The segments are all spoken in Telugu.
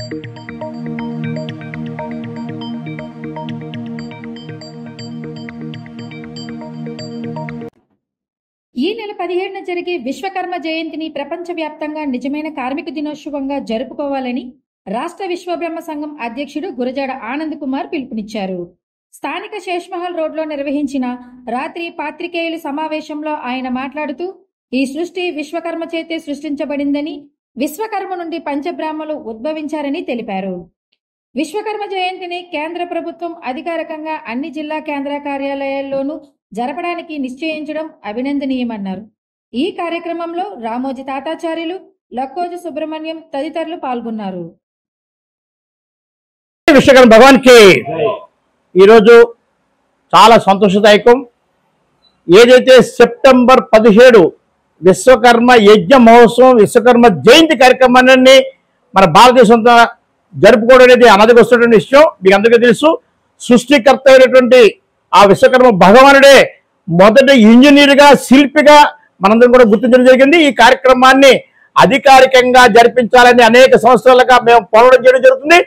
ఈ నెల 17న జరిగే విశ్వకర్మ జయంతిని ప్రపంచవ్యాప్తంగా నిజమైన కార్మిక దినోత్సవంగా జరుపుకోవాలని రాష్ట్ర విశ్వబ్రహ్మ సంఘం అధ్యక్షుడు గురజాడ ఆనంద్ కుమార్ పిలుపునిచ్చారు. స్థానిక శేష్మహల్ రోడ్లో నిర్వహించిన రాత్రి పాత్రికేయుల సమావేశంలో ఆయన మాట్లాడుతూ, ఈ సృష్టి విశ్వకర్మ చేతే సృష్టించబడిందని, విశ్వకర్మ నుండి పంచబ్రాహ్మలు ఉద్భవించారని తెలిపారు. విశ్వకర్మ జయంతిని కేంద్ర ప్రభుత్వం అధికారికంగా అన్ని జిల్లా కేంద్ర కార్యాలయాల్లోనూ జరపడానికి నిశ్చయించడం అభినందనీయమన్నారు. ఈ కార్యక్రమంలో రామోజీ తాతాచార్యులు, లక్కోజు సుబ్రహ్మణ్యం తదితరులు పాల్గొన్నారు. విశ్వకర్మ భగవాన్కి ఈరోజు చాలా సంతోషదాయకం. ఏదైతే సెప్టెంబర్ 17 విశ్వకర్మ యజ్ఞ మహోత్సవం, విశ్వకర్మ జయంతి కార్యక్రమాన్ని మన భారతదేశంతో జరుపుకోవడం అనేది అనాదిగా వస్తున్నటువంటి విషయం మీకు అందరికీ తెలుసు. సృష్టికర్త అయినటువంటి ఆ విశ్వకర్మ భగవానుడే మొదటి ఇంజనీర్గా, శిల్పిగా మనందరం కూడా గుర్తించడం జరిగింది. ఈ కార్యక్రమాన్ని అధికారికంగా జరిపించాలని అనేక సంవత్సరాలుగా మేము పోరాటం చేయడం జరుగుతుంది.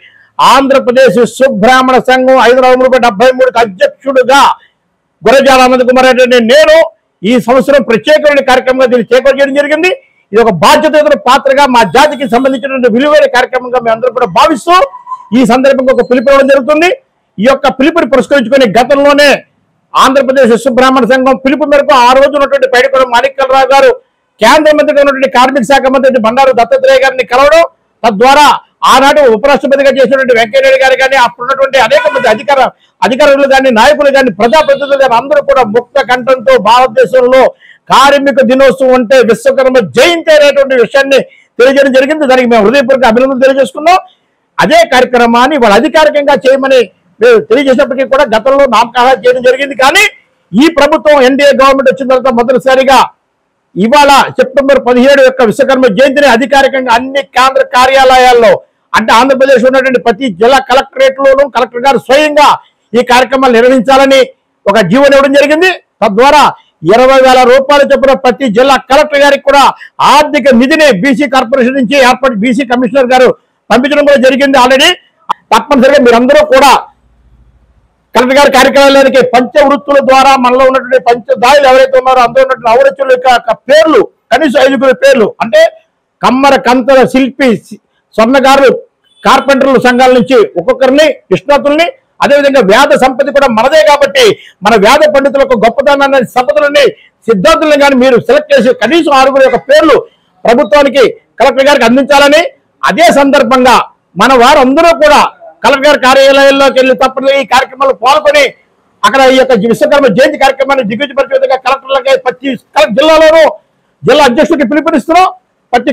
ఆంధ్రప్రదేశ్ విశ్వబ్రాహ్మణ సంఘం 573 అధ్యక్షుడుగా గురజాడ ఆనంద్ కుమార్ రెడ్డి నేను ఈ సంవత్సరం ప్రత్యేకమైన కార్యక్రమంగా దీన్ని చేపట్టడం చేయడం జరిగింది. ఇది ఒక బాధ్యత పాత్రగా మా జాతికి సంబంధించినటువంటి విలువైన కార్యక్రమంగా మేము అందరూ కూడా భావిస్తూ ఈ సందర్భంగా ఒక పిలుపు ఇవ్వడం జరుగుతుంది. ఈ యొక్క పిలుపుని పురస్కరించుకుని గతంలోనే ఆంధ్రప్రదేశ్ విశ్వబ్రాహ్మణ సంఘం పిలుపు మేరకు ఆ రోజు ఉన్నటువంటి పైడికొండ మాణిక్యాలరావు గారు కేంద్ర మంత్రిగా ఉన్నటువంటి కార్మిక శాఖ మంత్రి బండారు దత్తాత్రేయ గారిని కలవడం, తద్వారా ఆనాడు ఉపరాష్ట్రపతిగా చేసినటువంటి వెంకయ్యనాయుడు గారు కానీ అప్పుడున్నటువంటి అనేక మంది అధికారులు కానీ, నాయకులు కానీ, ప్రజాప్రతినిధులు కానీ అందరూ కూడా ముక్త కంఠంతో భారతదేశంలో కార్మిక దినోత్సవం అంటే విశ్వకర్మ జయంతి అనేటువంటి విషయాన్ని తెలియజేయడం జరిగింది. దానికి మేము హృదయపూర్వక అభినందనలు తెలియజేసుకున్నాం. అదే కార్యక్రమాన్ని వాళ్ళు అధికారికంగా చేయమని తెలియజేసినప్పటికీ కూడా గతంలో నామకాలు చేయడం జరిగింది. కానీ ఈ ప్రభుత్వం ఎన్డీఏ గవర్నమెంట్ వచ్చిన తర్వాత మొదటిసారిగా ఇవాళ సెప్టెంబర్ 17 యొక్క విశ్వకర్మ జయంతిని అధికారికంగా అన్ని కేంద్ర కార్యాలయాల్లో, అంటే ఆంధ్రప్రదేశ్ ఉన్నటువంటి ప్రతి జిల్లా కలెక్టరేట్లోనూ కలెక్టర్ గారు స్వయంగా ఈ కార్యక్రమాలు నిర్వహించాలని ఒక జీవోని ఇవ్వడం జరిగింది. తద్వారా 20,000 రూపాయలు చొప్పున ప్రతి జిల్లా కలెక్టర్ గారికి కూడా ఆర్థిక నిధిని బీసీ కార్పొరేషన్ నుంచి ఏర్పాటు బీసీ కమిషనర్ గారు పంపించడం కూడా జరిగింది. ఆల్రెడీ తప్పనిసరిగా మీరందరూ కూడా కలెక్టర్ గారి కార్యక్రమాలయానికి పంచ వృత్తుల ద్వారా మనలో ఉన్నటువంటి పంచదాయులు ఎవరైతే ఉన్నారో అందులో ఉన్నటువంటి అవరచుల యొక్క పేర్లు, కనీసం 5 పేర్లు, అంటే కమ్మర, కంతర, శిల్పి, స్వర్ణకారులు, కార్పెంటర్ల సంఘాల నుంచి ఒక్కొక్కరిని, నిష్ణాతుల్ని, అదేవిధంగా వేద సంపత్తి కూడా మనదే కాబట్టి మన వేద పండితుల యొక్క గొప్పతనాన్ని, సంపదలని, సిద్ధాంతులను కానీ మీరు సెలెక్ట్ చేసి కనీసం 6 యొక్క పేర్లు ప్రభుత్వానికి, కలెక్టర్ గారికి అందించాలని, అదే సందర్భంగా మన వారందరూ కూడా కలెక్టర్ గారి కార్యాలయాల్లోకి వెళ్ళి తప్పని ఈ కార్యక్రమాలు పాల్గొని అక్కడ ఈ యొక్క విశ్వకర్మ జయంతి కార్యక్రమాన్ని దిగ్విజయపరిచే విధంగా కలెక్టర్లకి ప్రతి జిల్లాలోనూ జిల్లా అధ్యక్షుడికి పిలుపునిస్తున్నాం. ప్రతి